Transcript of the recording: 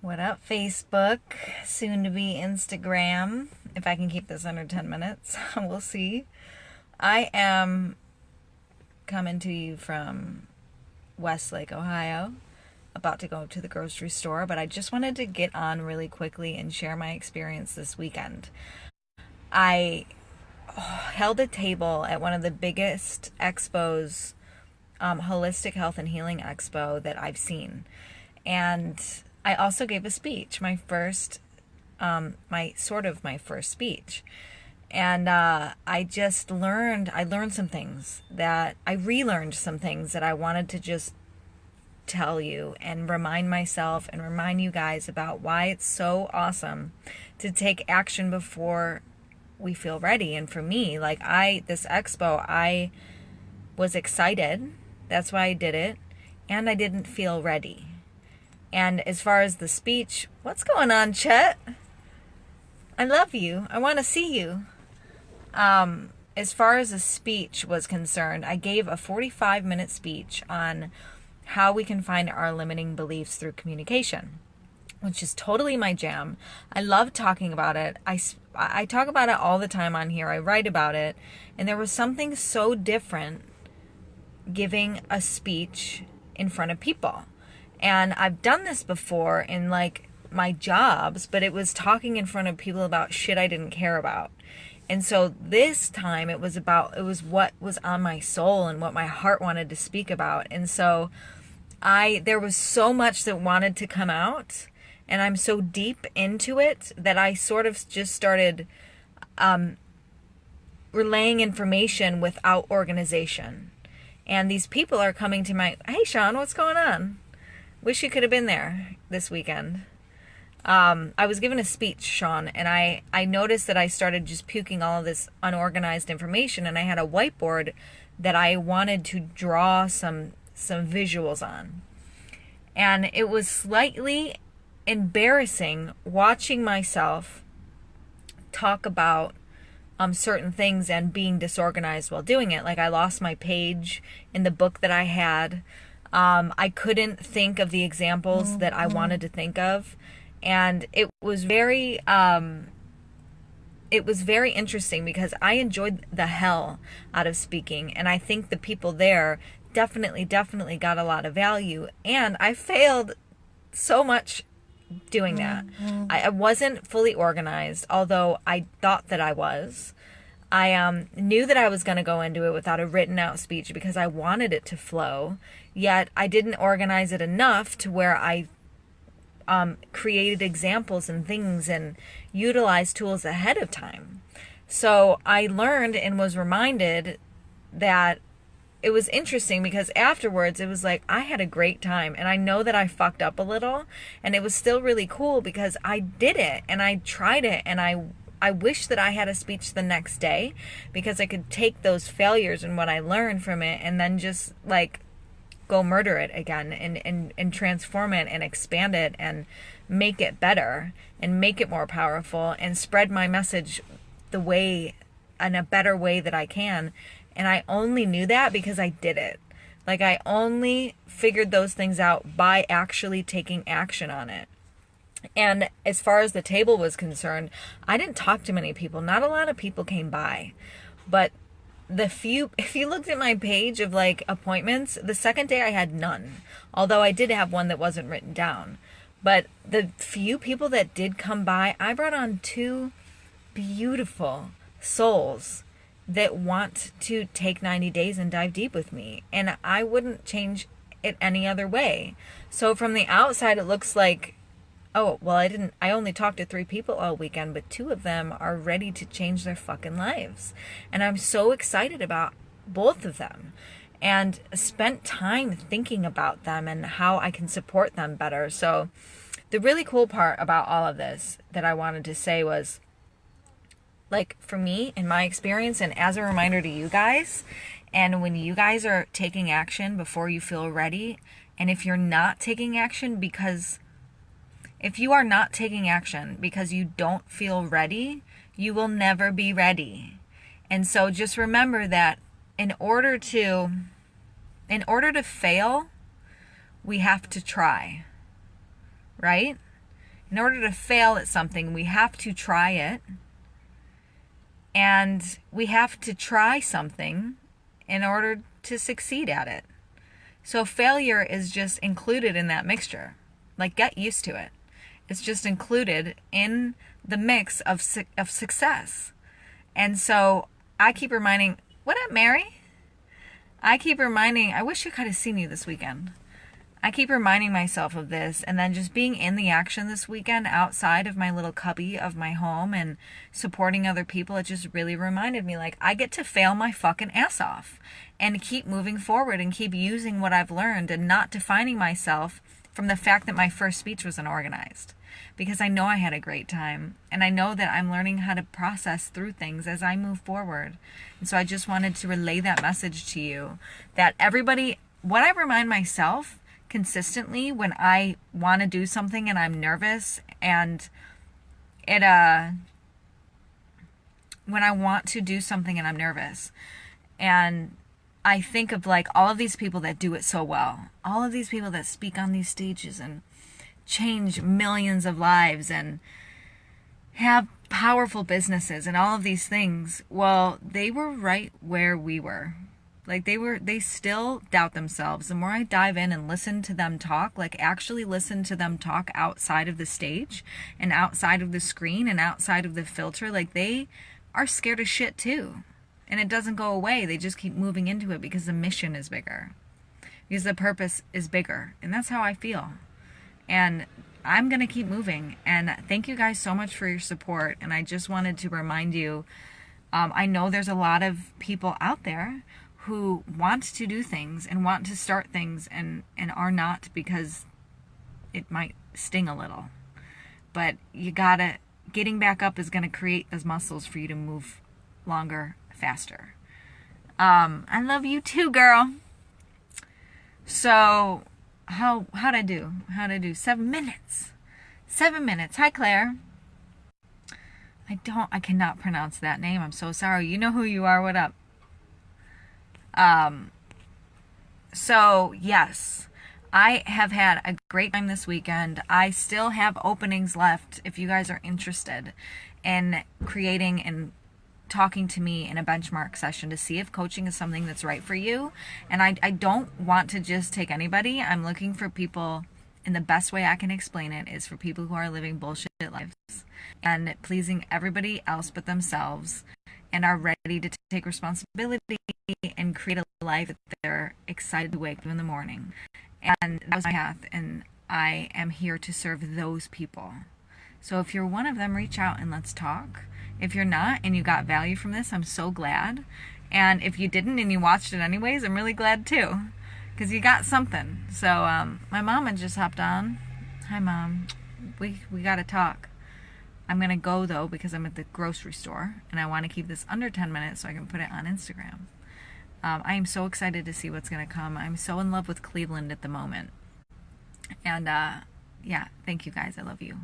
What up, Facebook? Soon to be Instagram. If I can keep this under 10 minutes, we'll see. I am coming to you from Westlake, Ohio. About to go to the grocery store, but I just wanted to get on really quickly and share my experience this weekend. I held a table at one of the biggest expos, holistic health and healing expo that I've seen. And I also gave a speech, my first speech. And I learned some things that I relearned some things that I wanted to just tell you and remind myself and remind you guys about why it's so awesome to take action before we feel ready. And for me, this expo, I was excited. That's why I did it. And I didn't feel ready. And as far as the speech, what's going on, Chet? I love you. I want to see you. As far as the speech was concerned, I gave a 45-minute speech on how we can find our limiting beliefs through communication, which is totally my jam. I love talking about it. I talk about it all the time on here. I write about it. And there was something so different giving a speech in front of people. And I've done this before in my jobs, but it was talking in front of people about shit I didn't care about. And so this time it was what was on my soul and what my heart wanted to speak about. And so there was so much that wanted to come out, and I'm so deep into it that I sort of just started relaying information without organization. And these people are coming to hey Sean, what's going on? Wish you could have been there this weekend. I was given a speech, Sean, and I noticed that I started just puking all of this unorganized information, and I had a whiteboard that I wanted to draw some visuals on. And it was slightly embarrassing watching myself talk about certain things and being disorganized while doing it. Like, I lost my page in the book that I had. I couldn't think of the examples that I wanted to think of. And it was very interesting because I enjoyed the hell out of speaking. And I think the people there definitely got a lot of value. And I failed so much doing that. I wasn't fully organized, although I thought that I was. I knew that I was going to go into it without a written out speech because I wanted it to flow, yet I didn't organize it enough to where I created examples and things and utilized tools ahead of time. So I learned and was reminded that it was interesting because afterwards it was like I had a great time, and I know that I fucked up a little, and it was still really cool because I did it and I tried it, and I wish that I had a speech the next day because I could take those failures and what I learned from it and then just go murder it again and transform it and expand it and make it better and make it more powerful and spread my message in a better way that I can. And I only knew that because I did it. I only figured those things out by actually taking action on it. And as far as the table was concerned, I didn't talk to many people. Not a lot of people came by. But if you looked at my page of appointments, the second day I had none. Although I did have one that wasn't written down. But the few people that did come by, I brought on 2 beautiful souls that want to take 90 days and dive deep with me. And I wouldn't change it any other way. So from the outside, it looks like, oh, well, I only talked to 3 people all weekend, but 2 of them are ready to change their fucking lives. And I'm so excited about both of them and spent time thinking about them and how I can support them better. So the really cool part about all of this that I wanted to say was, for me, in my experience, and as a reminder to you guys, and when you guys are taking action before you feel ready, and if you're not taking action because you don't feel ready, you will never be ready. And so just remember that in order to fail, we have to try, right? In order to fail at something, we have to try it. And we have to try something in order to succeed at it. So failure is just included in that mixture. Like, get used to it. It's just included in the mix of success. And so I keep reminding, what up, Mary? I keep reminding, I wish I could have seen you this weekend. I keep reminding myself of this, and then just being in the action this weekend outside of my little cubby of my home and supporting other people, it just really reminded me, like, I get to fail my fucking ass off and keep moving forward and keep using what I've learned and not defining myself from the fact that my first speech was unorganized. Because I know I had a great time, and I know that I'm learning how to process through things as I move forward. And so I just wanted to relay that message to you, that everybody, what I remind myself consistently when I want to do something and I'm nervous, and when I want to do something and I'm nervous, and I think of like all of these people that do it so well, all of these people that speak on these stages and change millions of lives and have powerful businesses and all of these things. Well, they were right where we were. Like, they still doubt themselves. The more I dive in and listen to them talk, like actually listen to them talk outside of the stage and outside of the screen and outside of the filter, like they are scared of shit too. And it doesn't go away. They just keep moving into it because the mission is bigger, because the purpose is bigger. And that's how I feel. And I'm going to keep moving. And thank you guys so much for your support. And I just wanted to remind you, I know there's a lot of people out there who want to do things and want to start things and are not, because it might sting a little. But getting back up is going to create those muscles for you to move longer, faster. I love you too, girl. So how'd I do? 7 minutes. 7 minutes. Hi, Claire. I cannot pronounce that name. I'm so sorry. You know who you are. What up? So yes, I have had a great time this weekend. I still have openings left if you guys are interested in creating and talking to me in a benchmark session to see if coaching is something that's right for you. And I don't want to just take anybody. I'm looking for people, and the best way I can explain it is for people who are living bullshit lives and pleasing everybody else but themselves, and are ready to take responsibility and create a life that they're excited to wake up in the morning. And that was my path, and I am here to serve those people. So if you're one of them, reach out and let's talk. If you're not and you got value from this, I'm so glad. And if you didn't and you watched it anyways, I'm really glad too, because you got something. So my mom had just hopped on. Hi, Mom. We got to talk. I'm going to go, though, because I'm at the grocery store, and I want to keep this under 10 minutes so I can put it on Instagram. I am so excited to see what's going to come. I'm so in love with Cleveland at the moment. And, yeah, thank you, guys. I love you.